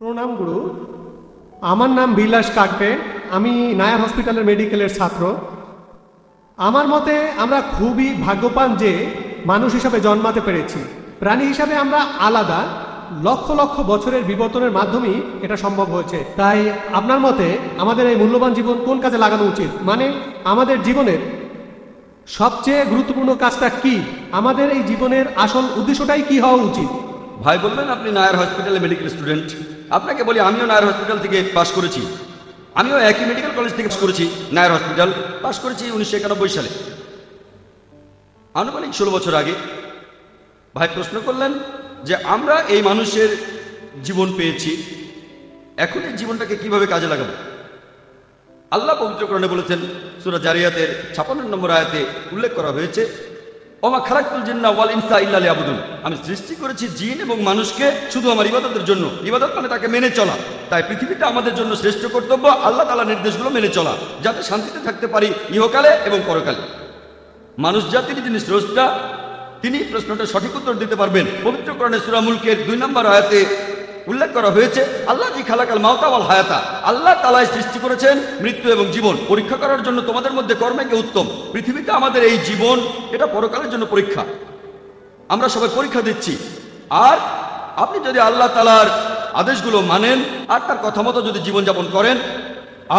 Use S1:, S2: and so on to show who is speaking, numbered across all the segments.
S1: প্রণাম গুরু। আমার নাম বিলাস কাকড়ে। আমি নায়ার হসপিটালের মেডিকেলের ছাত্র। আমার মতে আমরা খুবই ভাগ্যবান যে মানুষ হিসাবে জন্মাতে পেরেছি। প্রাণী হিসাবে আমরা আলাদা, লক্ষ লক্ষ বছরের বিবর্তনের মাধ্যমেই এটা সম্ভব হয়েছে। তাই আপনার মতে আমাদের এই মূল্যবান জীবন কোন কাজে লাগানো উচিত? মানে আমাদের জীবনের সবচেয়ে গুরুত্বপূর্ণ কাজটা কি? আমাদের এই জীবনের আসল উদ্দেশ্যটাই কি হওয়া উচিত?
S2: ভাই বললেন আপনি নায়ার হসপিটালে মেডিকেল স্টুডেন্ট। আপনাকে বলি, আমিও নায়ার হসপিটাল থেকে পাশ করেছি। আমিও একই মেডিকেল কলেজ থেকে পাশ করেছি। নায়ার হসপিটাল পাশ করেছি 1991 সালে, আনুমানিক 16 বছর আগে। ভাই প্রশ্ন করলেন যে আমরা এই মানুষের জীবন পেয়েছি, এখন এই জীবনটাকে কিভাবে কাজে লাগাবো। আল্লাহ পবিত্র কোরআনে বলেছেন, সূরা জারিয়াতের 56 নম্বর আয়াতে উল্লেখ করা হয়েছে, ওমা খালাকতুল জিন্না ওয়াল ইনসা ইল্লা লিয়াবুদুন। আমি সৃষ্টি করেছি জিন এবং মানুষকে শুধু আমার ইবাদতের জন্য। ইবাদত মানে তাকে মেনে চলা। তাই পৃথিবীটা আমাদের জন্য শ্রেষ্ঠ কর্তব্য আল্লাহ তাআলার নির্দেশগুলো মেনে চলা, যাতে শান্তিতে থাকতে পারি ইহকালে এবং পরকালে। মানুষ জাতির যিনি স্রষ্টা, তিনি প্রশ্নটা সঠিক উত্তর দিতে পারবেন। পবিত্র কোরআনে সূরা মুলকের 2 নম্বর আয়াতে উল্লেখ করা হয়েছে, আল্লাহ জি খালাকাল মাউতা ওয়াল হায়াতা। আল্লাহ তাআলাই সৃষ্টি করেছেন মৃত্যু এবং জীবন পরীক্ষা করার জন্য তোমাদের মধ্যে কর্মে কে উত্তম। পৃথিবীতে আমাদের এই জীবন, এটা পরকালের জন্য পরীক্ষা। আমরা সবাই পরীক্ষা দিচ্ছি। আর আপনি যদি আল্লাহ তাআলার আদেশগুলো মানেন আর তার কথা মতো যদি জীবনযাপন করেন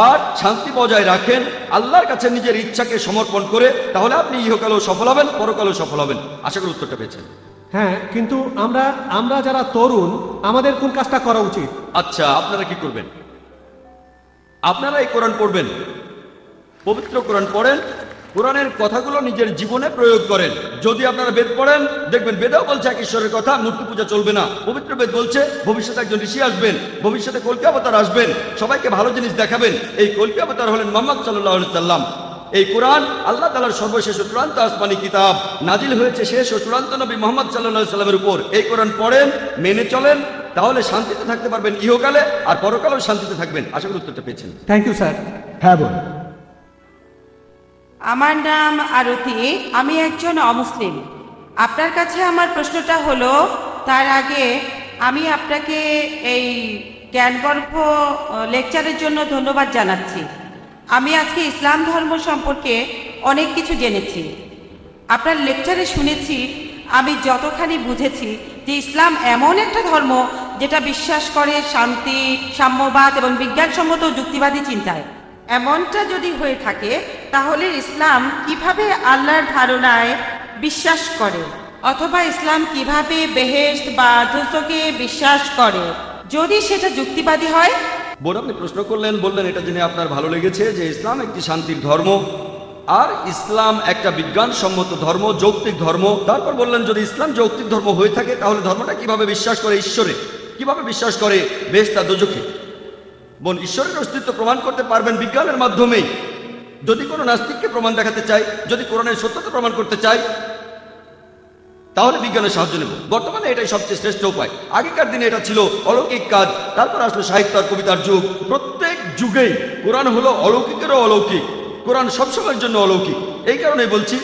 S2: আর শান্তি বজায় রাখেন, আল্লাহর কাছে নিজের ইচ্ছাকে সমর্পণ করে, তাহলে আপনি ইহকালেও সফল হবেন, পরকালেও সফল হবেন। আশা করি উত্তরটা পেয়েছেন।
S1: হ্যাঁ, কিন্তু আমরা যারা তরুণ, আমাদের কোন কাজটা করা উচিত?
S2: আচ্ছা, আপনারা কি করবেন? আপনারা এই কোরআন পড়বেন, পবিত্র কোরআন পড়েন, কোরআনের কথাগুলো নিজের জীবনে প্রয়োগ করেন। যদি আপনারা বেদ পড়েন, দেখবেন বেদেও বলছে এক ঈশ্বরের কথা, মূর্তি পূজা চলবে না। পবিত্র বেদ বলছে ভবিষ্যতে একজন ঋষি আসবেন, ভবিষ্যতে কল্কি অবতার আসবেন, সবাইকে ভালো জিনিস দেখাবেন। এই কল্কি অবতার হলেন মুহাম্মদ সাল্লাল্লাহু আলাইহি সাল্লাম। এই কোরআন আল্লাহ তাআলার সর্বশেষ ও চূড়ান্ত আসমানি কিতাব, নাজিল হয়েছে শেষ ও চূড়ান্ত নবী মুহাম্মদ সাল্লাল্লাহু আলাইহি সাল্লামের উপর। এই কোরআন পড়েন, মেনে চলেন, তাহলে শান্তিতে থাকতে পারবেন ইহকালে, আর পরকালেও শান্তিতে থাকবেন। আশা করি উত্তরটা পেয়েছেন।
S1: Thank you sir. হ্যাঁ বল।
S3: আমার নাম আরতি, আমি একজন অমুসলিম। আপনার কাছে আমার প্রশ্নটা হলো, তার আগে আমি আপনাকে এই জ্ঞানগর্ভ লেকচারের জন্য ধন্যবাদ জানাচ্ছি। আমি আজকে ইসলাম ধর্ম সম্পর্কে অনেক কিছু জেনেছি। আপনার লেকচারে শুনেছি, আমি যতখানি বুঝেছি যে ইসলাম এমন একটা ধর্ম যেটা বিশ্বাস করে শান্তি, সাম্যবাদ এবং বিজ্ঞানসম্মত যুক্তিবাদী চিন্তায়। এমনটা যদি হয়ে থাকে, তাহলে ইসলাম কিভাবে আল্লাহর ধারণায় বিশ্বাস করে, অথবা ইসলাম কিভাবে বেহেশত বা দোজখকে বিশ্বাস করে, যদি সেটা যুক্তিবাদী হয়?
S2: বোন, আপনি প্রশ্ন করলেন, বললেন এটা জেনে আপনার ভালো লেগেছে যে ইসলাম একটি শান্তির ধর্ম আর ইসলাম একটা বিজ্ঞানসম্মত ধর্ম, যৌক্তিক ধর্ম। তারপর বললেন যদি ইসলাম যৌক্তিক ধর্ম হয়ে থাকে, তাহলে ধর্মটা কিভাবে বিশ্বাস করে ঈশ্বরে, কিভাবে বিশ্বাস করে বেহেশত আর দোজখে। বোন, ঈশ্বরের অস্তিত্ব প্রমাণ করতে পারবেন বিজ্ঞানের মাধ্যমেই। যদি কোনো নাস্তিককে প্রমাণ দেখাতে চাই, যদি কোরআনের সত্যতা প্রমাণ করতে চাই, তাহলে বিজ্ঞানের সাহায্য নেব। বর্তমানে এটাই সবচেয়ে শ্রেষ্ঠ উপায়। আগেকার দিনে এটা ছিল অলৌকিক কাজ, তারপর আসলো সাহিত্য আর কবিতার যুগ। প্রত্যেক যুগেই কোরআন হলো অলৌকিকেরও অলৌকিক। কোরআন সবসময়ের জন্য অলৌকিক। এই কারণেই বলছি,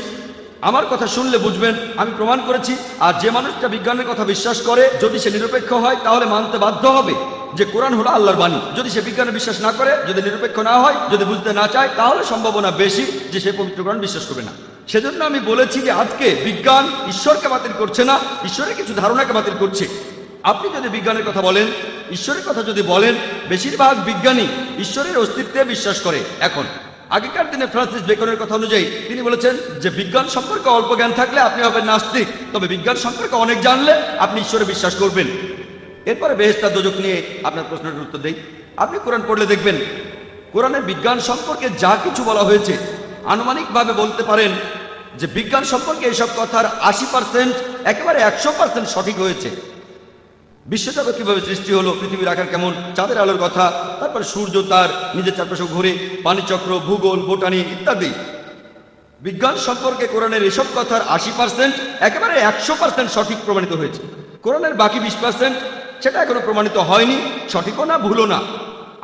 S2: আমার কথা শুনলে বুঝবেন আমি প্রমাণ করেছি। আর যে মানুষটা বিজ্ঞানের কথা বিশ্বাস করে, যদি সে নিরপেক্ষ হয়, তাহলে মানতে বাধ্য হবে যে কোরআন হলো আল্লাহর বাণী। যদি সে বিজ্ঞানে বিশ্বাস না করে, যদি নিরপেক্ষ না হয়, যদি বুঝতে না চায়, তাহলে সম্ভাবনা বেশি যে সে পবিত্র কোরআন বিশ্বাস করবে না। সেজন্য আমি বলেছি যে আজকে বিজ্ঞান ঈশ্বরকে বাতিল করছে না, ঈশ্বরের কিছু ধারণাকে বাতিল করছে। আপনি যদি বিজ্ঞানের কথা বলেন, ঈশ্বরের কথা যদি বলেন, বেশিরভাগ বিজ্ঞানী ঈশ্বরের অস্তিত্বে বিশ্বাস করে। এখন আগেকার দিনে ফ্রান্সিস বেকনের কথা অনুযায়ী তিনি বলেছেন যে বিজ্ঞান সম্পর্কে অল্প জ্ঞান থাকলে আপনি হবেন নাস্তিক, তবে বিজ্ঞান সম্পর্কে অনেক জানলে আপনি ঈশ্বরে বিশ্বাস করবেন। এরপরে বেহেশত আর দোজখ নিয়ে আপনার প্রশ্নের উত্তর দেই। আপনি কোরআন পড়লে দেখবেন কোরআনের বিজ্ঞান সম্পর্কে যা কিছু বলা হয়েছে, আনুমানিকভাবে বলতে পারেন যে বিজ্ঞান সম্পর্কে এসব কথার 80% একেবারে 100% সঠিক হয়েছে। বিশ্বজগৎ কিভাবে সৃষ্টি হলো, পৃথিবীর আকার কেমন, চাঁদের আলোর কথা, তারপরে সূর্য তার নিজের চারপাশে ঘুরে, পানিচক্র, ভূগোল, বোটানি ইত্যাদি। বিজ্ঞান সম্পর্কে কোরআনের এসব কথার 80% একেবারে 100% সঠিক প্রমাণিত হয়েছে। কোরআনের বাকি 20% সেটা এখনো প্রমাণিত হয়নি, সঠিকও না, ভুলও না।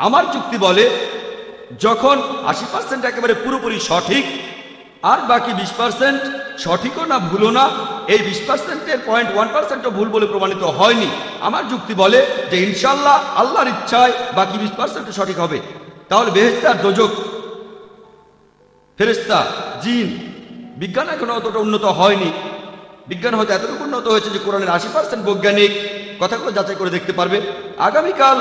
S2: আমার যুক্তি বলে, যখন 80% একেবারে পুরোপুরি সঠিক আর বাকি 20% সঠিকও না ভুলও না, এই 20%-এর 0.1%ও ভুল বলে প্রমাণিত হয়নি। আমার যুক্তি বলে যে ইনশাল্লাহ আল্লাহর ইচ্ছায় বাকি 20% সঠিক হবে। তাহলে বেহেশত আর দোজখ, ফেরেশতা, জিন, বিজ্ঞান এখনো অতটা উন্নত হয়নি। বিজ্ঞান হয়তো এতটুকু উন্নত হয়েছে যে কোরআনের 80% বৈজ্ঞানিক কথাগুলো যাচাই করে দেখতে পারবে। আগামীকাল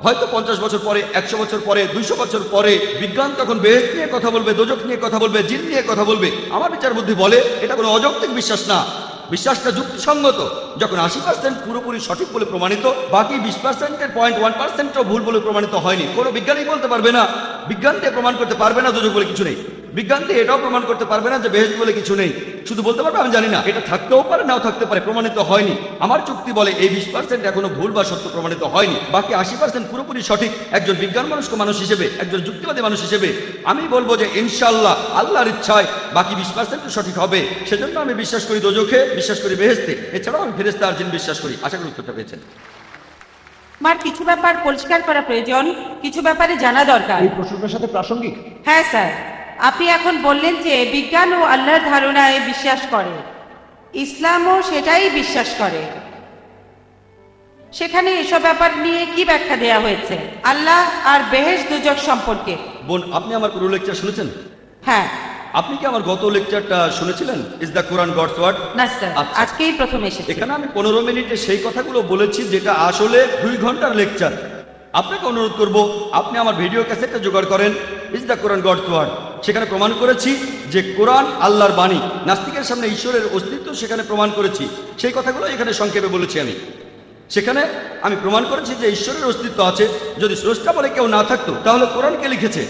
S2: হয়তো 50 বছর পরে, 100 বছর পরে, 200 বছর পরে বিজ্ঞান তখন বেহেশত নিয়ে কথা বলবে, দোজখ নিয়ে কথা বলবে, জিন নিয়ে কথা বলবে। আমার বিচার বুদ্ধি বলে এটা কোনো অযৌক্তিক বিশ্বাস না, বিশ্বাসটা যুক্তিসঙ্গত। যখন 80% পুরোপুরি সঠিক বলে প্রমাণিত, বাকি 20%-এর 0.1%ও ভুল বলে প্রমাণিত হয়নি। কোনো বিজ্ঞানী বলতে পারবে না, বিজ্ঞান দিয়ে প্রমাণ করতে পারবে না দোজখ বলে কিছু নেই, বিজ্ঞান দিয়ে এটাও প্রমাণ করতে পারবে না যে বেহেশত বলে কিছু নেই। শুধু বলতে পারবে আমি জানি না, এটা থাকতেও পারে নাও থাকতে পারে, প্রমাণিত হয়নি। আমার যুক্তি বলে এই 20% এখনো ভুল বা সত্য প্রমাণিত হয়নি, বাকি 80% পুরোপুরি সঠিক। একজন বিজ্ঞান মনস্ক মানুষ হিসেবে, একজন যুক্তিবাদী মানুষ হিসেবে আমি বলবো যে ইনশাআল্লাহ আল্লাহর ইচ্ছায় বাকি 20% সঠিক হবে। সেজন্য আমি বিশ্বাস করি দোজখে, বিশ্বাস করি বেহেশতে, এছাড়াও আমি ফেরেশতা আর জিন বিশ্বাস করি। আশা করি উত্তরটা পেয়েছেন।
S3: আমার কিছু ব্যাপার পরিষ্কার করা প্রয়োজন, কিছু ব্যাপারে জানা দরকার।
S4: এই প্রশ্নটার সাথে প্রাসঙ্গিক।
S3: হ্যাঁ স্যার, আপনি এখন বললেন যে বিজ্ঞান ও আল্লাহর ধারণায় বিশ্বাস করে, ইসলামও সেটাই বিশ্বাস করে। সেখানে এসব ব্যাপার নিয়ে কি ব্যাখ্যা দেয়া হয়েছে আল্লাহ আর বেহেশত দোজখ সম্পর্কে?
S2: বোন, আপনি আমার পুরো লেকচার শুনেছেন?
S3: হ্যাঁ।
S2: আপনি কি আমার গত লেকচারটা শুনেছিলেন, is the Quran God's word?
S3: না স্যার,
S2: আচ্ছা।
S3: আজকেই প্রথম এসেছে।
S2: এখানে আমি 15 মিনিটে সেই কথাগুলো বলেছি যেটা আসলে 2 ঘন্টার লেকচার। আপনাকে অনুরোধ করব আপনি আমার ভিডিও ক্যাসেটটা জোগাড় করেন, is the Quran God's word. সেখানে প্রমাণ করেছি যে কোরআন আল্লাহর বাণী, নাস্তিকের সামনে ঈশ্বরের অস্তিত্ব সেখানে প্রমাণ করেছি। সেই কথাগুলো এখানে সংক্ষেপে বলেছি আমি। সেখানে আমি প্রমাণ করেছি যে ঈশ্বরের অস্তিত্ব আছে। যদি স্রষ্টা বলে কেউ না থাকতো তাহলে কোরআন কে লিখেছে?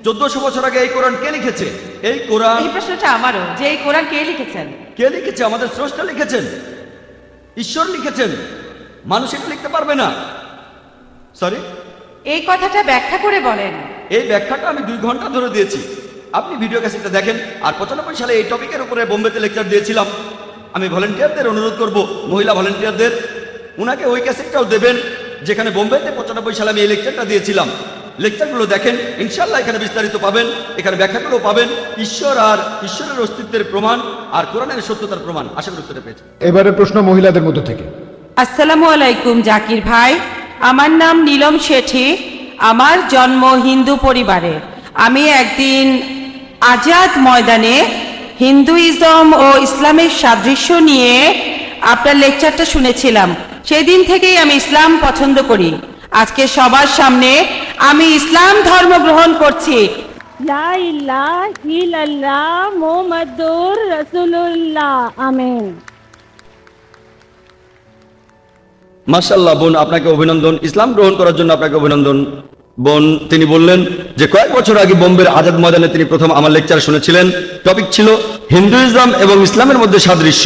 S2: 1400 বছর আগে এই কোরআন কে লিখেছে? এই কোরআন,
S3: এই প্রশ্নটা আমারও, যে এই কোরআন কে লিখেছেন?
S2: কে লিখেছে? আমাদের স্রষ্টা লিখেছেন, ঈশ্বর লিখেছেন। মানুষ এটা লিখতে পারবে না। সরি,
S3: এই কথাটা ব্যাখ্যা করে বলেন।
S2: এই ব্যাখ্যাটা আমি 2 ঘন্টা ধরে দিয়েছি। আপনি ভিডিও ক্যাসেটটা দেখেন। আর 95 সালে এই টপিকের উপরে বোম্বেতে লেকচার দিয়েছিলাম। আমি ভলেন্টিয়ারদের অনুরোধ করব, মহিলা ভলেন্টিয়ারদের, উনাকে ওই ক্যাসেটটাও দেবেন যেখানে বোম্বেতে 95 সালে আমি এই লেকচারটা দিয়েছিলাম। লেকচারগুলো দেখেন, ইনশাআল্লাহ এখানে বিস্তারিত পাবেন, এখানে ব্যাখ্যাগুলো পাবেন, ঈশ্বর আর ঈশ্বরের অস্তিত্বের প্রমাণ আর কোরআনের সত্যতার প্রমাণ। আশা করি উত্তরটা পেয়েছেন।
S4: এবারে প্রশ্ন মহিলাদের মধ্য থেকে।
S3: আসসালামু আলাইকুম জাকির ভাই, আমার নাম নীলম শেঠি। আমার জন্ম হিন্দু পরিবারে। আমি একদিন আজাদ ময়দানে হিন্দুইজম ও ইসলামের সাদৃশ্য নিয়ে আপনার লেকচারটা শুনেছিলাম। সেই দিন থেকেই আমি ইসলাম পছন্দ করি। আজকে সবার সামনে আমি ইসলাম ধর্ম গ্রহণ করছি।
S5: লা ইলাহা ইল্লাল্লাহ মুহাম্মাদুর রাসূলুল্লাহ। আমিন।
S2: মাশাআল্লাহ বোন, আপনাকে অভিনন্দন। ইসলাম গ্রহণ করার জন্য আপনাকে অভিনন্দন বোন। তিনি বললেন যে কয়েক বছর আগে বোম্বের আজাদ ময়দানে তিনি প্রথম আমার লেকচার শুনেছিলেন। টপিক ছিল হিন্দুইজম এবং ইসলামের মধ্যে সাদৃশ্য।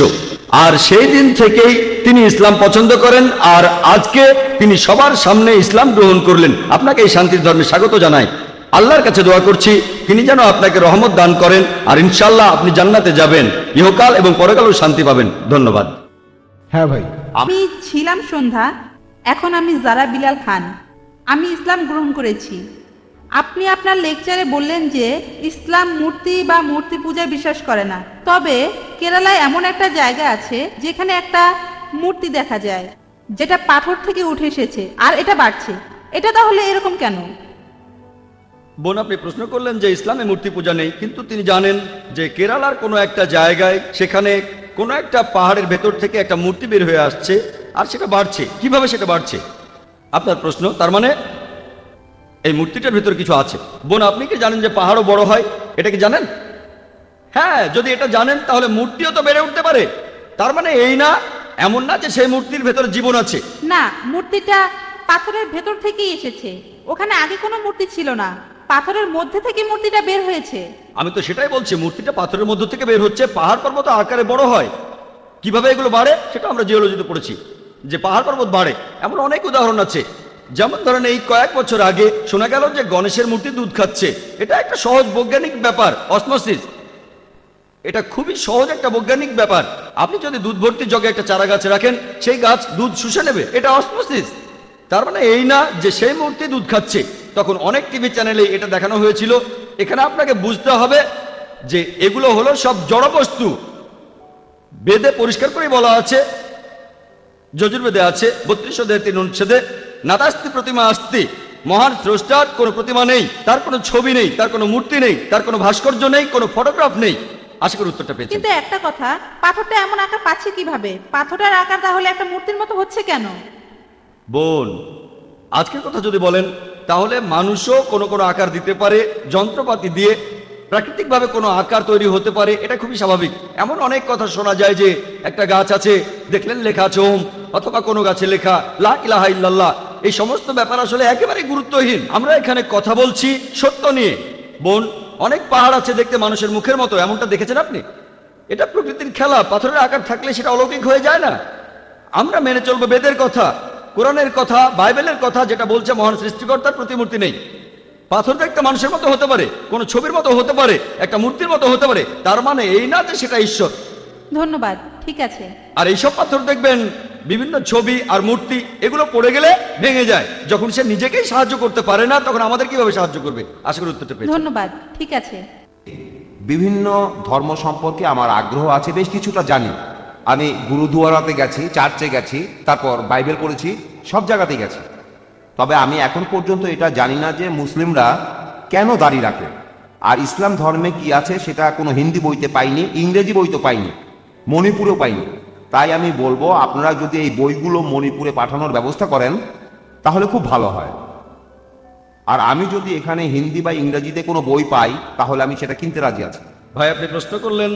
S2: আর সেই দিন থেকেই তিনি ইসলাম পছন্দ করেন, আর আজকে তিনি সবার সামনে ইসলাম গ্রহণ করলেন। আপনাকে এই শান্তির ধর্মে স্বাগত জানাই। আল্লাহর কাছে দোয়া করছি তিনি যেন আপনাকে রহমত দান করেন, আর ইনশাআল্লাহ আপনি জান্নাতে যাবেন, ইহকাল এবং পরকালেও শান্তি পাবেন। ধন্যবাদ।
S4: হ্যাঁ ভাই।
S6: আমি ছিলাম সন্ধ্যা, এখন আমি জারা বিলাল খান। আমি ইসলাম গ্রহণ করেছি। আপনি আপনার লেকচারে বললেন যে ইসলাম মূর্তি বা মূর্তি পূজায় বিশ্বাস করে না, তবে কেরালায় এমন একটা জায়গা আছে যেখানে একটা মূর্তি দেখা যায় যেটা পাথর থেকে উঠে এসেছে আর এটা বাড়ছে। এটা তাহলে এরকম কেন?
S2: বোন, আপনি প্রশ্ন করলেন যে ইসলামে মূর্তি পূজা নেই, কিন্তু তিনি জানেন যে কেরালার কোনো একটা জায়গায় সেখানে কোনো একটা পাহাড়ের ভেতর থেকে একটা মূর্তি বের হয়ে আসছে আর সেটা বাড়ছে। কিভাবে সেটা বাড়ছে আপনার প্রশ্ন। তার মানে এই মূর্তিটার ভেতর কিছু আছে। বোন, আপনি কি জানেন যে পাহাড়ও বড় হয়? এটা কি জানেন? হ্যাঁ, যদি এটা জানেন তাহলে মূর্তিও তো বেড়ে উঠতে পারে। তার মানে এই না, এমন না যে সেই মূর্তির ভেতরে জীবন আছে।
S6: না, মূর্তিটা পাথরের ভেতর থেকেই এসেছে। ওখানে আগে কোনো মূর্তি ছিল না, পাথরের মধ্যে থেকে মূর্তিটা বের হয়েছে।
S2: আমি তো সেটাই বলছি, মূর্তিটা পাথরের মধ্য থেকে বের হচ্ছে। পাহাড় পর্বত আকারে বড় হয়। কিভাবে এগুলো বাড়ে সেটা আমরা জিওলজিতে পড়েছি যে পাহাড় পর্বত বাড়ে। এমন অনেক উদাহরণ আছে। যেমন ধরেন এই কয়েক বছর আগে শোনা গেল যে গণেশের মূর্তি দুধ খাচ্ছে। এটা একটা সহজ বৈজ্ঞানিক ব্যাপার, অসমোসিস। এটা খুবই সহজ একটা বৈজ্ঞানিক ব্যাপার। আপনি যদি দুধ ভর্তি জগে একটা চারা গাছ রাখেন, সেই গাছ দুধ শুষে নেবে। এটা অসমোসিস। তার মানে এই না যে সেই মূর্তি দুধ খাচ্ছে। তখন অনেক টিভি চ্যানেলে এটা দেখানো হয়েছিল। এখানে আপনাকে বুঝতে হবে যে এগুলো হলো সব জড়বস্তু। বেদে পরিষ্কার করে বলা আছে, যজুর্বেদে আছে 32 অধ্যায় 3 অনুচ্ছেদে, নাতাস্তি প্রতিমা আস্তি, মহান স্রষ্টার কোনো প্রতিমা নেই, তার কোনো ছবি নেই, তার কোনো মূর্তি নেই, তার কোনো ভাস্কর্য নেই, কোনো ফটোগ্রাফ নেই। আশা করি উত্তরটা পেয়েছেন।
S6: কিন্তু একটা কথা, পাথরটা এমন আকার পাচ্ছে কিভাবে? পাথরটার আকার তাহলে একটা মূর্তির মতো হচ্ছে কেন?
S2: বোন, আজকের কথা যদি বলেন তাহলে মানুষও কোনো কোনো আকার দিতে পারে, যন্ত্রপাতি দিয়ে প্রাকৃতিকভাবে কোনো আকার তৈরি হতে পারে, এটা খুবই স্বাভাবিক। এমন অনেক কথা শোনা যায় যে একটা গাছ আছে, দেখলেন লেখা আছে ওম, অথবা কোনো গাছে লেখা লা ইলাহা ইল্লাল্লাহ। এই সমস্ত ব্যাপার আসলে একেবারে গুরুত্বহীন। আমরা এখানে কথা বলছি সত্য নিয়ে। বোন, অনেক পাহাড় আছে দেখতে মানুষের মুখের মতো, এমনটা দেখেছেন আপনি? এটা প্রকৃতির খেলা, পাথরের আকার থাকলে সেটা অলৌকিক হয়ে যায় না। আমরা মেনে চলবো বেদের কথা, কোরআনের কথা, বাইবেলের কথা, যেটা বলছে মহান সৃষ্টিকর্তার প্রতিমূর্তি নেই। পাথর দেখতে মানুষের মতো হতে পারে, কোনো ছবির মতো হতে পারে, একটা মূর্তির মতো হতে পারে, তার মানে এই না যে সেটা ঈশ্বর।
S6: ধন্যবাদ, ঠিক আছে।
S2: আর এইসব পাথর দেখবেন বিভিন্ন ছবি আর মূর্তি, এগুলো পড়ে গেলে ভেঙে যায়। যখন সে নিজেকেই সাহায্য করতে পারে না, তখন আমাদের কিভাবে সাহায্য করবে? আশা করি উত্তরটা পেয়েছেন।
S6: ধন্যবাদ, ঠিক আছে।
S7: বিভিন্ন ধর্ম সম্পর্কে আমার আগ্রহ আছে, বেশ কিছুটা জানি। আমি গুরুদুয়ারাতে গেছি, চার্চে গেছি, তারপর বাইবেল পড়েছি, সব জায়গাতেই গেছি। তবে আমি এখন পর্যন্ত এটা জানি না যে মুসলিমরা কেন দাড়ি রাখে। আর ইসলাম ধর্মে কি আছে সেটা কোনো হিন্দি বইতে পাইনি, ইংরেজি বইতে পাইনি, মণিপুরেও পাইনি। তাই আমি বলবো আপনারা যদি এই বইগুলো মণিপুরে পাঠানোর ব্যবস্থা করেন তাহলে খুব ভালো হয়। আর আমি যদি এখানে হিন্দি বা ইংরেজিতে কোনো বই পাই তাহলে আমি সেটা কিনতে রাজি আছি।
S2: ভাই, আপনি প্রশ্ন করলেন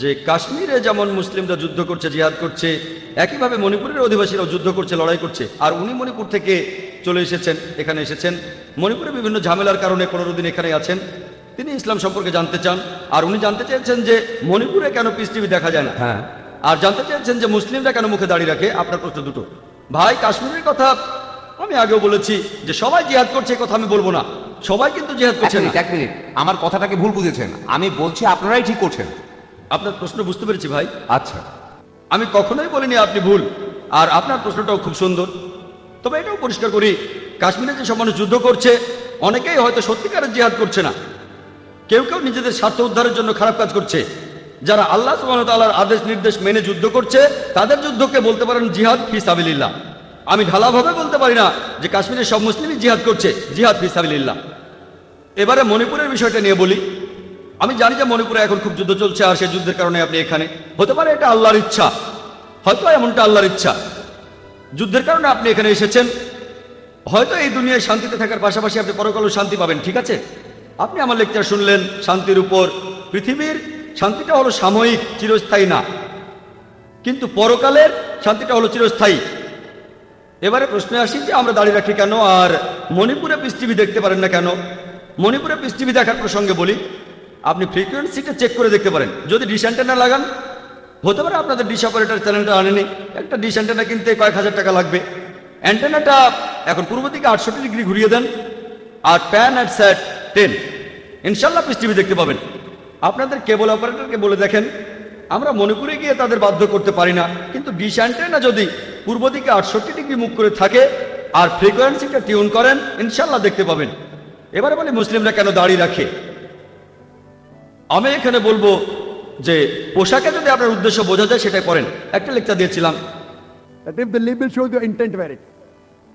S2: যে কাশ্মীরে যেমন মুসলিমরা যুদ্ধ করছে, জিহাদ করছে, একইভাবে মণিপুরের অধিবাসীরাও যুদ্ধ করছে, লড়াই করছে। আর উনি মণিপুর থেকে চলে এসেছেন, এখানে এসেছেন মণিপুরে বিভিন্ন ঝামেলার কারণে 15 দিন এখানে আছেন। তিনি ইসলাম সম্পর্কে জানতে চান, আর উনি জানতে চেয়েছেন যে মণিপুরে কেন পিস টিভি দেখা যায় না,
S7: হ্যাঁ,
S2: আর জানতে চেয়েছেন যে মুসলিমরা কেন মুখে দাঁড়িয়ে রাখে। আপনার প্রশ্ন দুটো। ভাই, কাশ্মীরের কথা আমি আগেও বলেছি যে সবাই জিহাদ করছে, কথা আমি বলবো না, সবাই কিন্তু জিহাদ করছে না।
S7: এক মিনিট, আমার কথাটাকে ভুল বুঝেছেন। আমি বলছি আপনারাই ঠিক করছেন।
S2: আপনার প্রশ্ন বুঝতে পেরেছি ভাই।
S7: আচ্ছা,
S2: আমি কখনোই বলিনি আপনি ভুল, আর আপনার প্রশ্নটাও খুব সুন্দর। তবে এটাও পরিষ্কার করি, কাশ্মীরে যেসব মানুষ যুদ্ধ করছে অনেকেই হয়তো সত্যিকারের জিহাদ করছে না, কেউ কেউ নিজেদের স্বার্থ উদ্ধারের জন্য খারাপ কাজ করছে। যারা আল্লাহ সুবহানাহু ওয়া তাআলার আদেশ নির্দেশ মেনে যুদ্ধ করছে তাদের যুদ্ধকে বলতে পারেন জিহাদ ফি সাবিলিল্লাহ। আমি ঢালাভাবে বলতে পারি না যে কাশ্মীরের সব মুসলিমই জিহাদ করছে, জিহাদ ফি সাবিলিল্লাহ। এবারে মণিপুরের বিষয়টা নিয়ে বলি। আমি জানি যে মণিপুরে এখন খুব যুদ্ধ চলছে, আর সেই যুদ্ধের কারণে আপনি এখানে। হতে পারে এটা আল্লাহর ইচ্ছা, হয়তো এমনটা আল্লাহর ইচ্ছা, যুদ্ধের কারণে আপনি এখানে এসেছেন। হয়তো এই দুনিয়ায় শান্তিতে থাকার পাশাপাশি আপনি পরকালেও শান্তি পাবেন, ঠিক আছে? আপনি আমার লেকচার শুনলেন শান্তির উপর। পৃথিবীর শান্তিটা হলো সাময়িক, চিরস্থায়ী না, কিন্তু পরকালের শান্তিটা হলো চিরস্থায়ী। এবারে প্রশ্নে আসি যে আমরা দাঁড়িয়ে রাখি কেন, আর মণিপুরে পিস টিভি দেখতে পারেন না কেন? মণিপুরে পিস টিভি দেখার প্রসঙ্গে বলি, আপনি ফ্রিকোয়েন্সিটা চেক করে দেখতে পারেন। যদি ডিশ অ্যান্টেনা লাগান, হতে পারে আপনাদের ডিশ অপারেটর চ্যানেলটা আনেনি, একটা ডিশ অ্যান্টেনা কিনতে কয়েক হাজার টাকা লাগবে। অ্যান্টেনাটা এখন পূর্ব দিকে 68 ডিগ্রি ঘুরিয়ে দেন, আর প্যান অ্যাট স্যাট 10, ইনশাল্লাহ পিস টিভি দেখতে পাবেন। আপনাদের কেবল অপারেটরকে বলে দেখেন, আমরা মণিপুরে গিয়ে তাদের বাধ্য করতে পারি না, কিন্তু ডিশ অ্যান্টেনা যদি পূর্ব দিকে 68 ডিগ্রি মুখ করে থাকে আর ফ্রিকোয়েন্সিটা টিউন করেন, ইনশাল্লাহ দেখতে পাবেন। এবারে বলি মুসলিমরা কেন দাঁড়িয়ে রাখে। আমি এখানে বলবো যে পোশাকে যদি আপনার উদ্দেশ্য বোঝা যায় সেটাই পড়েন। একটা লেকচার দিয়েছিলাম,
S8: That if the label shows your intent, wear it.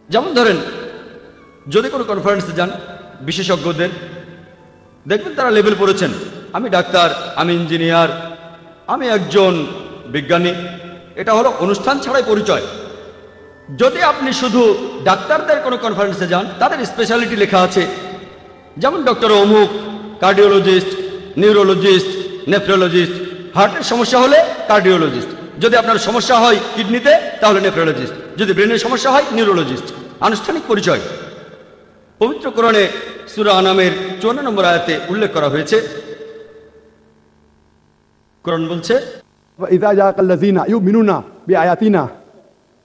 S2: যেমন ধরেন যদি কোনো কনফারেন্সে যান, বিশেষজ্ঞদের দেখবেন তারা লেবেল পড়েছেন, আমি ডাক্তার, আমি ইঞ্জিনিয়ার, আমি একজন বিজ্ঞানী। এটা হলো অনুষ্ঠান ছাড়াই পরিচয়। যদি আপনি শুধু ডাক্তারদের কোনো কনফারেন্সে যান, তাদের স্পেশালিটি লেখা আছে, যেমন ডক্টর অমুক, কার্ডিওলজিস্ট, নিউরোলজিস্ট, নেফ্রোলজিস্ট। হার্টের সমস্যা হলে কার্ডিওলজিস্ট, যদি আপনার সমস্যা হয় কিডনিতে তাহলে নেফ্রোলজিস্ট, যদি ব্রেনের সমস্যা হয় নিউরোলজিস্ট। আনুষ্ঠানিক পরিচয় পবিত্র কোরআনে সূরা আনামের 54 নম্বর আয়াতে উল্লেখ করা হয়েছে। কোরআন বলছে,
S8: وَإِذَا جَاءَكَ الَّذِينَ يُؤْمِنُونَ بِآيَاتِنَا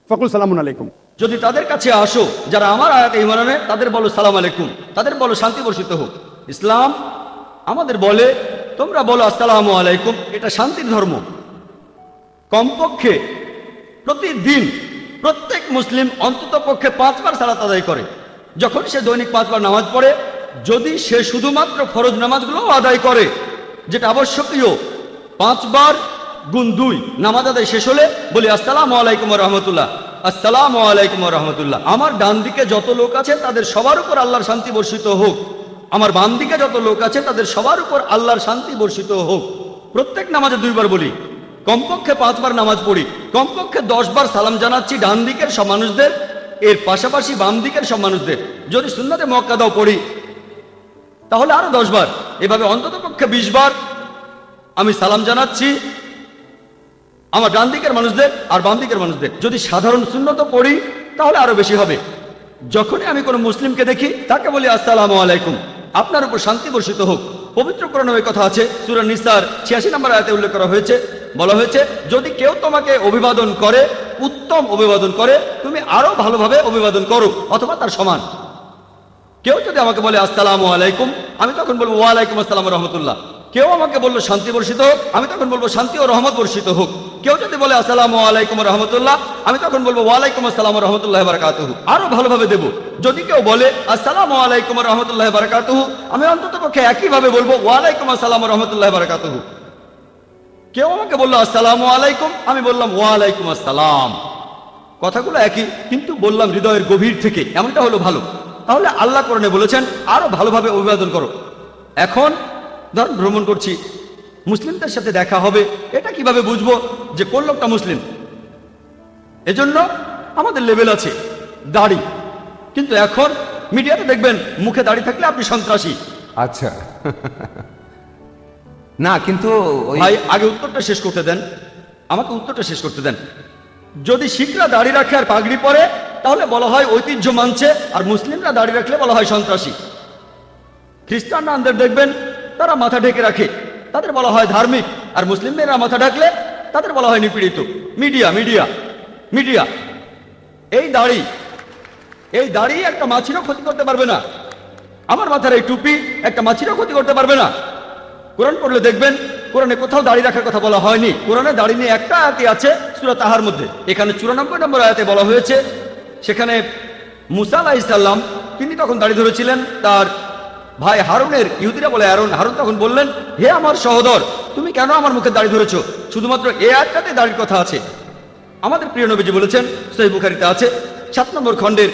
S8: فَقُلْ سَلَامٌ عَلَيْكُمْ।
S2: যদি তাদের কাছে আসো যারা আমার আয়াতে ঈমান আনে, তাদের বলো সালাম আলাইকুম, তাদের বলো শান্তি বর্ষিত হোক। ইসলাম আমাদের বলে তোমরা বলো আসসালামু আলাইকুম, এটা শান্তির ধর্ম। কমপক্ষে প্রতিদিন প্রত্যেক মুসলিম অন্তত পক্ষে 5 বার সালাত আদায় করে। যখন সে দৈনিক 5 বার নামাজ পড়ে, যদি সে শুধুমাত্র ফরজ নামাজগুলো আদায় করে, যেটা আবশ্যকীয়, 5 বার গুণ 2। নামাজ আদায় শেষ হলে বলি আসসালামু আলাইকুম ওয়া রাহমাতুল্লাহ, আসসালামু আলাইকুম ওয়া রাহমাতুল্লাহ। আমার ডান দিকে যত লোক আছে তাদের সবার উপর আল্লাহর শান্তি বর্ষিত হোক, আমার বাম দিকে যত লোক আছে তাদের সবার উপর আল্লাহর শান্তি বর্ষিত হোক। প্রত্যেক নামাজে 2 বার বলি, কমপক্ষে 5 বার নামাজ পড়ি, কমপক্ষে 10 বার সালাম জানাচ্ছি ডান দিকের সব মানুষদের, এর পাশাপাশি বাম দিকের সব মানুষদের। যদি সুন্নাতে মুআক্কাদাও পড়ি তাহলে আরো 10 বার। এভাবে অন্তত পক্ষে 20 বার আমি সালাম জানাচ্ছি আমার ডান দিকের মানুষদের আর বাম দিকের মানুষদের। যদি সাধারণ সুন্নত পড়ি তাহলে আরো বেশি হবে। যখনই আমি কোনো মুসলিমকে দেখি তাকে বলি আসসালামু আলাইকুম, আপনার উপর শান্তি বর্ষিত হোক। পবিত্র কোরআনে এই কথা আছে, সূরা নিসার 86 নম্বর আয়াতে উল্লেখ করা হয়েছে, বলা হয়েছে যদি কেউ তোমাকে অভিবাদন করে, উত্তম অভিবাদন করে, তুমি আরো ভালোভাবে অভিবাদন করো অথবা তার সমান। কেউ যদি আমাকে বলে আসসালামু আলাইকুম, আমি তখন বলবো ওয়া আলাইকুম আসসালাম ওয়া রাহমাতুল্লাহ। কেউ আমাকে বললো শান্তি বর্ষিত হোক, আমি তখন বলবো শান্তি ও রহমত বর্ষিত হোক। কেউ যদি বলে আসসালামু আলাইকুম ওয়া রাহমাতুল্লাহ, আমি তখন বলবো ওয়া আলাইকুম আসসালাম ওয়া রাহমাতুল্লাহি ওয়া বারাকাতুহু। আরো ভালোভাবে দেব। যদি কেউ বলে আসসালামু আলাইকুম ওয়া রাহমাতুল্লাহি ওয়া বারাকাতুহু, আমি অন্ততপক্ষে একইভাবে বলবো ওয়া আলাইকুম আসসালাম ওয়া রাহমাতুল্লাহি ওয়া বারাকাতুহু। কেউ আমাকে বললো আসসালামু আলাইকুম, আমি বললাম ওয়া আলাইকুম আসসালাম। কথাগুলো একই, কিন্তু বললাম হৃদয়ের গভীর থেকে, এমনটা হলো ভালো। তাহলে আল্লাহ কোরআনে বলেছেন আরো ভালোভাবে অভিবাদন করো। এখন ধরুন ভ্রমণ করছি, মুসলিমদের সাথে দেখা হবে, এটা কিভাবে বুঝবো যে কোন লোকটা মুসলিম? এজন্য আমাদের লেভেল আছে, দাড়ি। কিন্তু এখন মিডিয়াতে দেখবেন মুখে দাড়ি থাকলে আপনি সন্ত্রাসী।
S7: আচ্ছা না, কিন্তু
S2: ভাই আগে উত্তরটা শেষ করতে দেন, আমাকে উত্তরটা শেষ করতে দেন। যদি শিখরা দাড়ি রাখে আর পাগড়ি পরে তাহলে বলা হয় ঐতিহ্য মানছে, আর মুসলিমরা দাড়ি রাখলে বলা হয় সন্ত্রাসী। খ্রিস্টানদের দেখবেন তারা মাথা ঢেকে রাখে, তাদের বলা হয় ধার্মিক, আর মুসলিমরা মাথা ঢাকলে তাদের বলা হয় নিপীড়িত। মিডিয়া মিডিয়া মিডিয়া এই দাড়ি একটা মাছিরও ক্ষতি করতে পারবে না। আমার মাথার এই টুপি একটা মাছিরও ক্ষতি করতে পারবে না। কোরআন পড়লে দেখবেন কোরআনে কোথাও দাড়ি রাখার কথা বলা হয়নি। কোরআনে দাড়ি নিয়ে একটা আয়াতই আছে সূরা তাহার মধ্যে, এখানে 94 নম্বর আয়াতে বলা হয়েছে। সেখানে মুসা আলাইহিস সালাম তিনি তখন দাড়ি ধরেছিলেন, তার ভাই হারুনের, ইহুদিরা বলে হারুন তখন বললেন, হে আমার সহোদর, তুমি কেন আমার মুখে দাড়ি ধরেছো? শুধুমাত্র এই আয়াতটাতে দাড়ির কথা আছে। আমাদের প্রিয় নবীজি বলেছেন, সহিহ বুখারীতে আছে 7 নম্বর খণ্ডের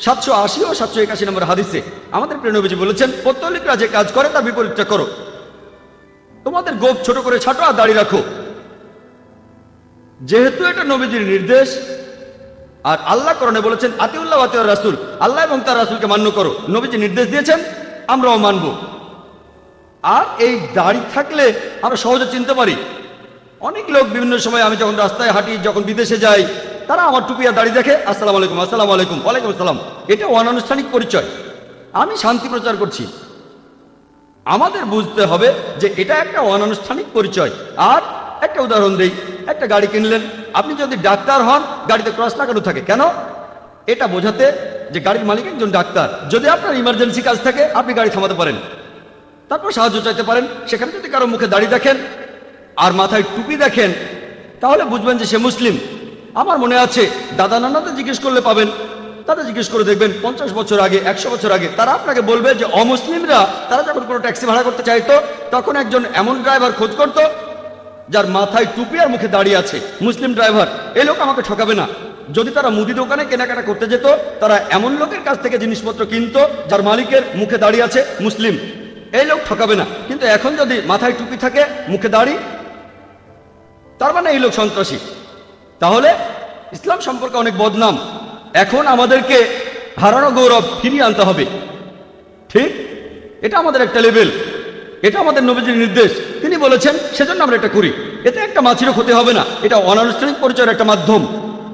S2: 780 ও 781 নম্বর হাদিসে, আমাদের প্রিয় নবীজি বলেছেন, পৌত্তলিকরা যে কাজ করে তার বিপরীতটা করো। তোমাদের গোঁফ ছোট করে ছাটো আর দাড়ি রাখো। যেহেতু এটা নবীজির নির্দেশ, আর আল্লাহ কোরআনে বলেছেন আতিউল্লাহ ওয়া আতিউর রাসূল, আল্লাহ এবং তার রাসূলকে মান্য করো। নবীজি নির্দেশ দিয়েছেন, আমরাও মানব। আর এই দাড়ি থাকলে আমরা সহজে চিনতে পারি। অনেক লোক বিভিন্ন সময়, আমি যখন রাস্তায় হাঁটি, যখন বিদেশে যাই, তারা আমার টুপি আর দাড়ি দেখে আসসালামু আলাইকুম, আসসালামু আলাইকুম, ওয়ালাইকুম আসসালাম। এটা অনানুষ্ঠানিক পরিচয়। আমি শান্তি প্রচার করছি। আমাদের বুঝতে হবে যে এটা একটা অনানুষ্ঠানিক পরিচয়। আর একটা উদাহরণ দেই, একটা গাড়ি কিনলেন, আপনি যদি ডাক্তার হন, গাড়িতে ক্রস লাগানো থাকে কেন? এটা বোঝাতে যে গাড়ির মালিক একজন ডাক্তার। যদি আপনার ইমার্জেন্সি কাজ থাকে, আপনি গাড়ি থামাতে পারেন, তারপর সাহায্য চাইতে পারেন। সেখানে যদি কারো মুখে দাড়ি দেখেন আর মাথায় টুপি দেখেন, তাহলে বুঝবেন যে সে মুসলিম। আমার মনে আছে দাদা নানাদের জিজ্ঞেস করলে পাবেন, তাদের জিজ্ঞেস করে দেখবেন 50 বছর আগে, 100 বছর আগে, তারা আপনাকে বলবে যে অমুসলিমরা তারা যখন কোনো ট্যাক্সি ভাড়া করতে চাইতো, তখন একজন এমন ড্রাইভার খোঁজ করত যার মাথায় টুপি আর মুখে দাড়ি আছে, মুসলিম ড্রাইভার। এই লোক আমাকে ঠকাবে না। যদি তারা মুদি দোকানে কেনাকাটা করতে যেত, তারা এমন লোকের কাছ থেকে জিনিসপত্র কিনতো যার মালিকের মুখে দাড়ি আছে, মুসলিম। এই লোক ঠকাবে না। কিন্তু এখন যদি মাথায় টুপি থাকে, মুখে দাড়ি, তার মানে এই লোক সন্ত্রাসী। তাহলে ইসলাম সম্পর্কে অনেক বদনাম। এখন আমাদেরকে হারানো গৌরব ফিরিয়ে আনতে হবে। ঠিক, এটা আমাদের একটা লেভেল, এটা আমাদের নবীজির নির্দেশ, তিনি বলেছেন, সেজন্য আমরা এটা করি। এতে একটা মাছিরও ক্ষতি হবে না। এটা অনানুষ্ঠানিক পরিচয়ের একটা মাধ্যম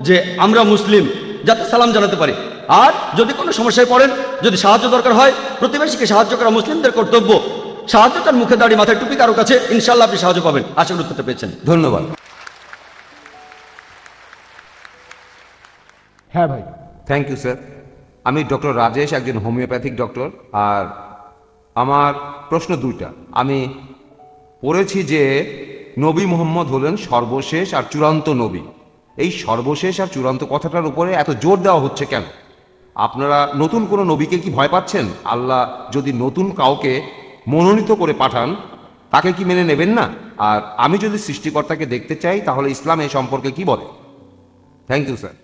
S2: যে আমরা মুসলিম, যাতে সালাম জানাতে পারি। আর যদি কোনো সমস্যায় পড়েন, যদি সাহায্য দরকার হয়, প্রতিবেশীকে সাহায্য করা মুসলিমদের কর্তব্য। সাহায্য তার মুখে দাড়ি, মাথায় টুপি কারো কাছে, ইনশাল্লাহ আপনি সাহায্য পাবেন। আশা করি উত্তরটা পেয়েছেন।
S7: ধন্যবাদ।
S4: হ্যাঁ ভাই।
S7: Thank you sir. আমি ডক্টর রাজেশ, একজন হোমিওপ্যাথিক ডক্টর। আর আমার প্রশ্ন 2টা। আমি পড়েছি যে নবী মুহাম্মদ হলেন সর্বশেষ আর চূড়ান্ত নবী। এই সর্বশেষ আর চূড়ান্ত কথাটার উপরে এত জোর দেওয়া হচ্ছে কেন? আপনারা নতুন কোনো নবীকে কি ভয় পাচ্ছেন? আল্লাহ যদি নতুন কাউকে মনোনীত করে পাঠান, তাকে কি মেনে নেবেন না? আর আমি যদি সৃষ্টিকর্তাকে দেখতে চাই তাহলে ইসলাম এই সম্পর্কে কি বলে? Thank you sir.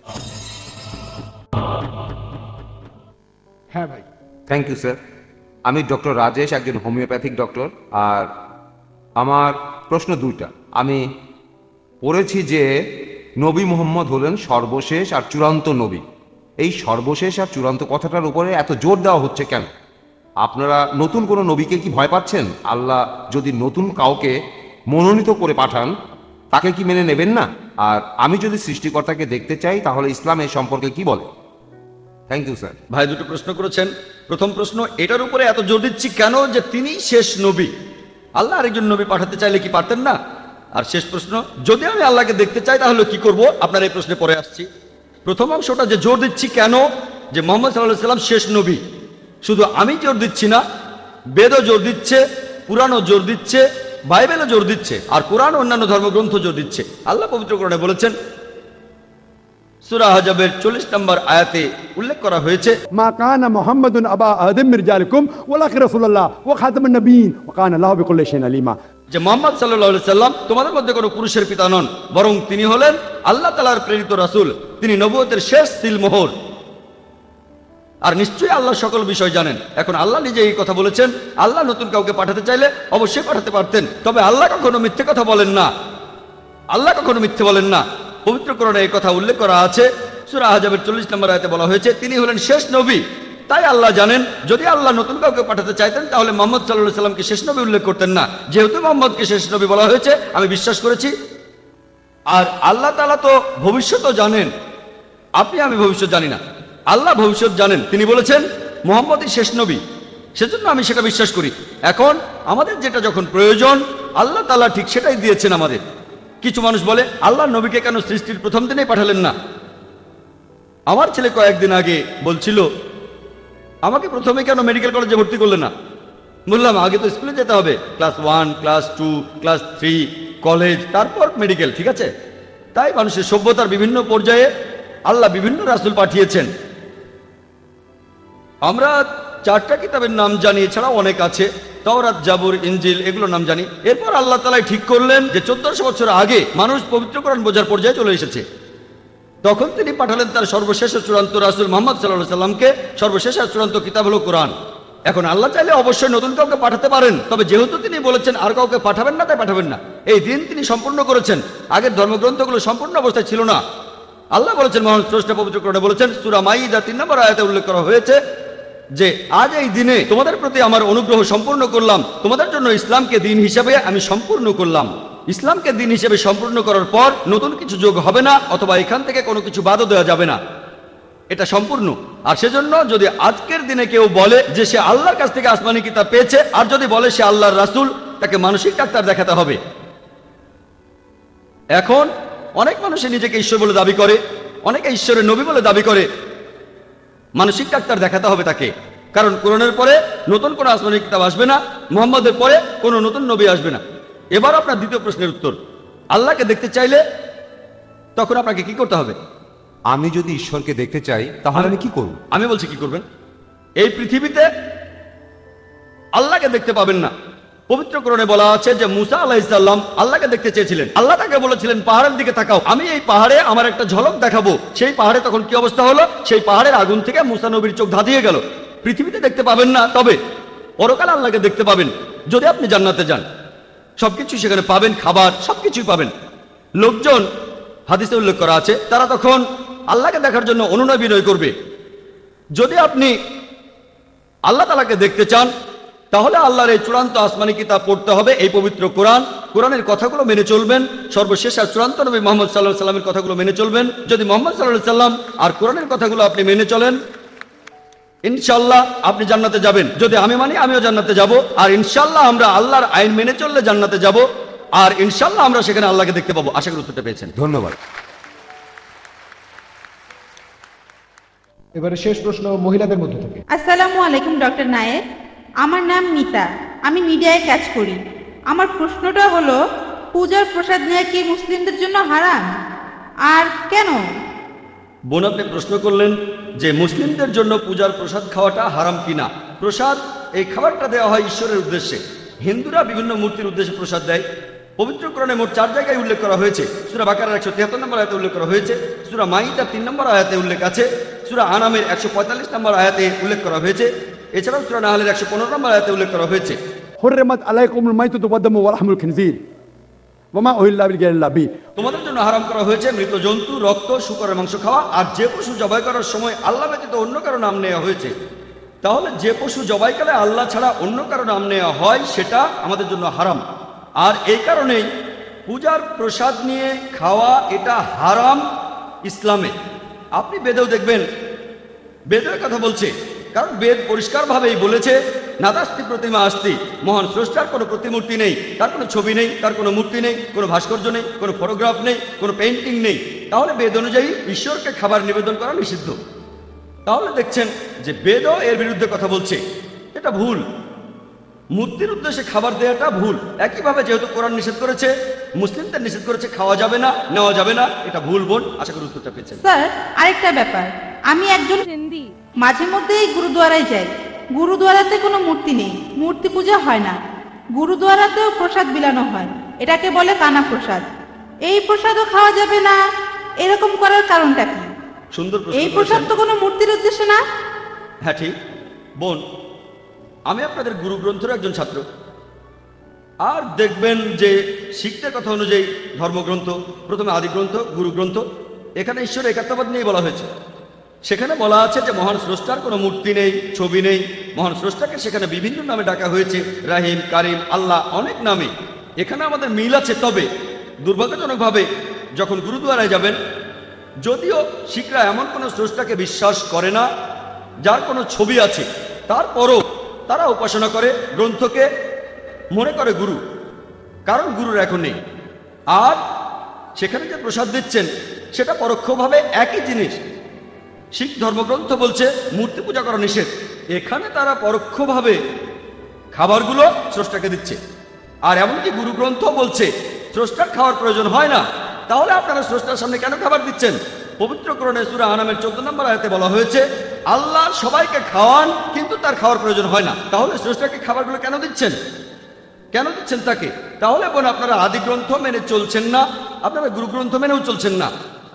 S4: হ্যাঁ ভাই।
S7: Thank you sir. আমি ডক্টর রাজেশ, একজন হোমিওপ্যাথিক ডক্টর। আর আমার প্রশ্ন দুইটা। আমি পড়েছি যে নবী মুহাম্মদ হলেন সর্বশেষ আর চূড়ান্ত নবী। এই সর্বশেষ আর চূড়ান্ত কথাটার উপরে এত জোর দেওয়া হচ্ছে কেন? আপনারা নতুন কোনো নবীকে কি ভয় পাচ্ছেন? আল্লাহ যদি নতুন কাউকে মনোনীত করে পাঠান তাকে কি মেনে নেবেন না? আর আমি যদি সৃষ্টিকর্তাকে দেখতে চাই তাহলে ইসলাম এই সম্পর্কে কি বলে? Thank you sir.
S2: ভাই দুটো প্রশ্ন করেছেন। প্রথম প্রশ্ন, এটার উপরে এত জোর দিচ্ছি কেন যে তিনি শেষ নবী? আল্লাহ আরেকজন নবী পাঠাতে চাইলে কি পারতেন না? আর শেষ প্রশ্ন, যদি আমি আল্লাহকে দেখতে চাই তাহলে কি করব? আপনার এই প্রশ্নে পরে আসছি। প্রথম অংশটা যে জোর দিচ্ছি কেন যে মোহাম্মদ সাল্লাল্লাহু আলাইহি সাল্লাম শেষ নবী, শুধু আমি জোর দিচ্ছি না, বেদও জোর দিচ্ছে, পুরাণও জোর দিচ্ছে, বাইবেলও জোর দিচ্ছে, আর কোরআন অন্যান্য ধর্মগ্রন্থ জোর দিচ্ছে। আল্লাহ পবিত্র কোরআনে বলেছেন, সূরা হাজাবের 40 নম্বর আয়াতে উল্লেখ করা হয়েছে,
S8: মা কানা মুহাম্মাদুন আবা আদম মির জালিকুম ওয়ালাকিন রাসূলুল্লাহ ওয়া খাতামুন নবিয়্যিন ওয়া কানা আল্লাহু বিকুল্লি শাইইন আলিমা।
S2: যে মুহাম্মদ সাল্লাল্লাহু আলাইহি সাল্লাম তোমাদের মধ্যে কোনো পুরুষের পিতা নন, বরং তিনি হলেন আল্লাহ তাআলার প্রেরিত রাসূল, তিনি নবুয়তের শেষ সিলমোহর, আর নিশ্চয়ই আল্লাহ সকল বিষয় জানেন। এখন আল্লাহ নিজে এই কথা বলেছেন। আল্লাহ নতুন কাউকে পাঠাতে চাইলে অবশ্যই পাঠাতে পারতেন, তবে আল্লাহ কখনো মিথ্যে কথা বলেন না। আল্লাহ কখনো মিথ্যে বলেন না। পবিত্র কোরআনে এই কথা উল্লেখ করা আছে। সূরা আহজাবের 40 নম্বর আয়াতে বলা হয়েছে তিনি হলেন শেষ নবী। তাই আল্লাহ জানেন, যদি আল্লাহ নতুন কাউকে পাঠাতে চাইতেন তাহলে মুহাম্মদ সাল্লাল্লাহু আলাইহি সাল্লামকে শেষ নবী উল্লেখ করতেন না। যেহেতু মুহাম্মদকে শেষ নবী বলা হয়েছে, আমি বিশ্বাস করেছি। আর আল্লাহ তাআলা তো ভবিষ্যৎও জানেন, আপনি আমি ভবিষ্যৎ জানি না, আল্লাহ ভবিষ্যৎ জানেন। তিনি বলেছেন মুহাম্মদই শেষ নবী, সেজন্য আমি সেটা বিশ্বাস করি। এখন আমাদের যেটা যখন প্রয়োজন আল্লাহ তাআলা ঠিক সেটাই দিয়েছেন আমাদের। কিছু মানুষ বলে আল্লাহ নবীকে কেন সৃষ্টির প্রথম দিনেই পাঠালেন না? আমার ছেলে কয়েকদিন আগে বলছিল আমাকে প্রথমে কেন মেডিকেল কলেজে ভর্তি করলেন না? বললাম আগে তো স্কুলে যেতে হবে, ক্লাস 1, ক্লাস 2, ক্লাস 3, কলেজ, তারপর মেডিকেল, ঠিক আছে? তাই মানুষের সভ্যতার বিভিন্ন পর্যায়ে আল্লাহ বিভিন্ন রাসূল পাঠিয়েছেন। আমরা 4টা কিতাবের নাম জানি, এছাড়াও অনেক আছে, তাওরাত, জাবুর, ইনজিল, এগুলোর নাম জানি। এরপর আল্লাহ তাআলা ঠিক করলেন যে 1400 বছর আগে মানুষ পবিত্র কোরআন বোঝার পর্যায়ে চলে এসেছে, তখন তিনি পাঠালেন তার সর্বশেষ ও চূড়ান্ত রাসূল মুহাম্মদ সাল্লাল্লাহু আলাইহি সাল্লামকে। সর্বশেষ আর চূড়ান্ত কিতাব হলো কোরআন। এখন আল্লাহ চাইলে অবশ্যই নতুন কাউকে পাঠাতে পারেন, তবে যেহেতু তিনি বলেছেন আর কাউকে পাঠাবেন না, তাই পাঠাবেন না। এই দিন তিনি সম্পূর্ণ করেছেন। আগের ধর্মগ্রন্থগুলো সম্পূর্ণ অবস্থায় ছিল না। আল্লাহ বলেছেন, মহান স্রষ্টা পবিত্র কোরআনে বলেছেন, সূরা মাইদা 3 নম্বর আয়াতে উল্লেখ করা হয়েছে যে আজ এই দিনে তোমাদের প্রতি আমার অনুগ্রহ সম্পূর্ণ করলাম, তোমাদের জন্য ইসলামকে দিন হিসেবে আমি সম্পূর্ণ করলাম। ইসলামকে দিন হিসেবে সম্পূর্ণ করার পর নতুন কিছু যোগ হবে না, অথবা এখান থেকে কোনো কিছু বাদও দেওয়া যাবে না। এটা সম্পূর্ণ। আর সেজন্য যদি আজকের দিনে কেউ বলে যে সে আল্লাহর কাছ থেকে আসমানি কিতাব পেয়েছে, আর যদি বলে সে আল্লাহর রাসূল, তাকে মানসিক ডাক্তার দেখাতে হবে। এখন অনেক মানুষই নিজেকে ঈশ্বর বলে দাবি করে, অনেকে ঈশ্বরের নবী বলে দাবি করে। মানসিক ডাক্তার দেখাতে হবে তাকে, কারণ কোরআনের পরে নতুন কোনো আসমানি কিতাব আসবে না, মুহাম্মদের পরে কোনো নতুন নবী আসবে না। এবার আপনার দ্বিতীয় প্রশ্নের উত্তর, আল্লাহকে দেখতে চাইলে তখন আপনাকে কি করতে হবে?
S7: আমি যদি ঈশ্বরকে দেখতে চাই তাহলে আমি কি করব?
S2: আমি বলছি কি করবেন। এই পৃথিবীতে আল্লাহকে দেখতে পাবেন না। পবিত্র কোরআনে বলা আছে যে মুসা আলাইহিস সালাম আল্লাহকে দেখতে চেয়েছিলেন। আল্লাহ তাকে বলেছিলেন পাহাড়ের দিকে তাকাও, আমি এই পাহাড়ে আমার একটা ঝলক দেখাবো। সেই পাহাড়ে তখন কি অবস্থা হলো? সেই পাহাড়ের আগুন থেকে মুসা নবীর চোখ ধাঁধিয়ে গেল। পৃথিবীতে দেখতে পাবেন না, তবে পরকালে আল্লাহকে দেখতে পাবেন। যদি আপনি জান্নাতে যান, সবকিছু সেখানে পাবেন, খাবার সবকিছুই পাবেন। লোকজন, হাদিসে উল্লেখ করা আছে, তারা তখন আল্লাহকে দেখার জন্য অনুনয় বিনয় করবে। যদি আপনি আল্লাহ তাআলাকে দেখতে চান তাহলে আল্লাহর এই চূড়ান্ত আসমানি কিতাব পড়তে হবে, এই পবিত্র কোরআন। কোরআনের কথাগুলো মেনে চলবেন। সর্বশেষ আর চূড়ান্ত নবী মুহাম্মদ সাল্লাল্লাহু আলাইহি সাল্লামের কথাগুলো মেনে চলবেন। যদি মুহাম্মদ সাল্লাল্লাহু আলাইহি সাল্লাম আর কোরআনের কথাগুলো আপনি মেনে চলেন, ইনশাআল্লাহ আপনি জান্নাতে যাবেন। যদি আমি মানি, আমিও জান্নাতে যাব। আর ইনশাআল্লাহ আমরা আল্লাহর আইন মেনে চললে জান্নাতে যাব। আর ইনশাআল্লাহ আমরা সেখানে আল্লাহকে দেখতে পাবো। আশা করি উত্তরটা পেয়েছেন।
S7: ধন্যবাদ।
S4: এবারে শেষ প্রশ্ন মহিলাদের মধ্যে থেকে।
S6: আসসালামু আলাইকুম ডক্টর নায়েক, আমার নাম মিতা, আমি মিডিয়ায় কাজ করি। আমার প্রশ্নটা হলো, পূজার প্রসাদ নেওয়া কি মুসলিমদের জন্য হারাম, আর কেন?
S2: বোন, আপনি প্রশ্ন করলেন যে মুসলিমদের জন্য পূজার প্রসাদ খাওয়াটা হারাম কিনা। প্রসাদ, এই খাবারটা দেওয়া হয় ঈশ্বরের উদ্দেশ্যে। হিন্দুরা বিভিন্ন মূর্তির উদ্দেশ্যে প্রসাদ দেয়। পবিত্র কোরআনে মোট 4 জায়গায় উল্লেখ করা হয়েছে। সূরা বাকারার 173 নম্বর আয়াতে উল্লেখ করা হয়েছে, সূরা মাইদার 3 নম্বর আয়াতে উল্লেখ আছে, সূরা আনামের 145 নম্বর আয়াতে উল্লেখ করা হয়েছে, এছাড়াও সূরা নাহলের 115 নম্বর আয়াতে উল্লেখ করা হয়েছে।
S8: حرمت عليكم الميتة والدم ولحم الخنزير وما أهل بغير الله به।
S2: তোমাদের জন্য হারাম করা হয়েছে মৃত জন্তু, রক্ত, শূকরের মাংস খাওয়া, আর যে পশু জবাই করার সময় আল্লাহ ব্যতীত অন্য কারো নাম নেওয়া হয়েছে। তাহলে যে পশু জবাইকালে আল্লাহ ছাড়া অন্য কারো নাম নেওয়া হয় সেটা আমাদের জন্য হারাম। আর এই কারণেই পূজার প্রসাদ নিয়ে খাওয়া এটা হারাম ইসলামে। আপনি বেদেও দেখবেন, বেদের কথা বলছে, কারণ বেদ পরিষ্কারভাবেই বলেছে নাদাস্তি প্রতিমা আস্তি, মহান স্রষ্টার কোনো প্রতিমূর্তি নেই, তার কোনো ছবি নেই, তার কোনো মূর্তি নেই, কোনো ভাস্কর্য নেই, কোনো ফটোগ্রাফ নেই, কোনো পেইন্টিং নেই। তাহলে বেদ অনুযায়ী ঈশ্বরকে খাবার নিবেদন করা নিষিদ্ধ। তাহলে দেখছেন যে বেদও এর বিরুদ্ধে কথা বলছে, এটা ভুল। মূর্তির উদ্দেশ্যে খাবার দেওয়াটা ভুল। একইভাবে যেহেতু কোরআন নিষেধ করেছে, মুসলিমদের নিষেধ করেছে খাওয়া যাবে না, নেওয়া যাবে না, এটা ভুল বোন। আশা করি উত্তরটা পেয়েছেন।
S6: স্যার, আরেকটা ব্যাপার, আমি একজন
S5: हिंदी
S6: মাঝে মধ্যেই গুরুদুয়ারায় যাই। গুরুদুয়ারাতে কোনো মূর্তি নেই, মূর্তি পূজা হয় না। গুরুদুয়ারাতেও প্রসাদ বিলানো হয়, এটাকে বলে কানা প্রসাদ। এই প্রসাদও খাওয়া যাবে না, এরকম করার কারণটা কি?
S2: সুন্দর প্রশ্ন
S6: এই প্রসাদ
S2: করেছেন।
S6: তো কোনো মূর্তির উদ্দেশ্যে না।
S2: হ্যাঁ ঠিক বোন, আমি আপনাদের গুরু গ্রন্থের একজন ছাত্র। আর দেখবেন যে শিখতে কথা অনুযায়ী ধর্মগ্রন্থ, প্রথমে আদি গ্রন্থ, গুরু গ্রন্থ, এখানে ঈশ্বর একাত্মবাদ নিয়ে বলা হয়েছে। সেখানে বলা আছে যে মহান স্রষ্টার কোনো মূর্তি নেই, ছবি নেই। মহান স্রষ্টাকে সেখানে বিভিন্ন নামে ডাকা হয়েছে, রাহিম, কারিম, আল্লাহ, অনেক নামে। এখানে আমাদের মিল আছে। তবে দুর্ভাগ্যজনকভাবে যখন গুরুদুয়ারায় যাবেন, যদিও শিখরা এমন কোনো স্রষ্টাকে বিশ্বাস করে না যার কোনো ছবি আছে, তারপরও তারা উপাসনা করে গ্রন্থকে, মনে করে গুরু, কারণ গুরুর এখন নেই। আর সেখানে যে প্রসাদ দিচ্ছেন সেটা পরোক্ষভাবে একই জিনিস। শিখ ধর্মগ্রন্থ বলছে মূর্তি পূজা করা নিষেধ, এখানে তারা পরোক্ষভাবে খাবারগুলো স্রষ্টাকে দিচ্ছে। আর এমনকি গুরু গ্রন্থ বলছে স্রষ্টার খাওয়ার প্রয়োজন হয় না। তাহলে আপনারা স্রষ্টার সামনে কেন খাবার দিচ্ছেন? পবিত্র কোরআনে সূরা আনামের 14 নম্বর আয়াতে বলা হয়েছে আল্লাহ সবাইকে খাওয়ান, কিন্তু তার খাওয়ার প্রয়োজন হয় না। তাহলে স্রষ্টাকে খাবারগুলো কেন দিচ্ছেন? কেন দিচ্ছেন তাকে? তাহলে বোন, আপনারা আদি গ্রন্থ মেনে চলছেন না, আপনারা গুরু গ্রন্থ মেনেও চলছেন না।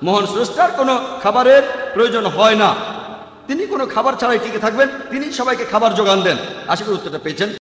S2: মহান স্রষ্টার কোনো খাবারের প্রয়োজন হয় না, তিনি কোনো খাবার ছাড়াই টিকে থাকবেন, তিনি সবাইকে খাবার যোগান দেন। আশা করি উত্তরটা পেয়েছেন।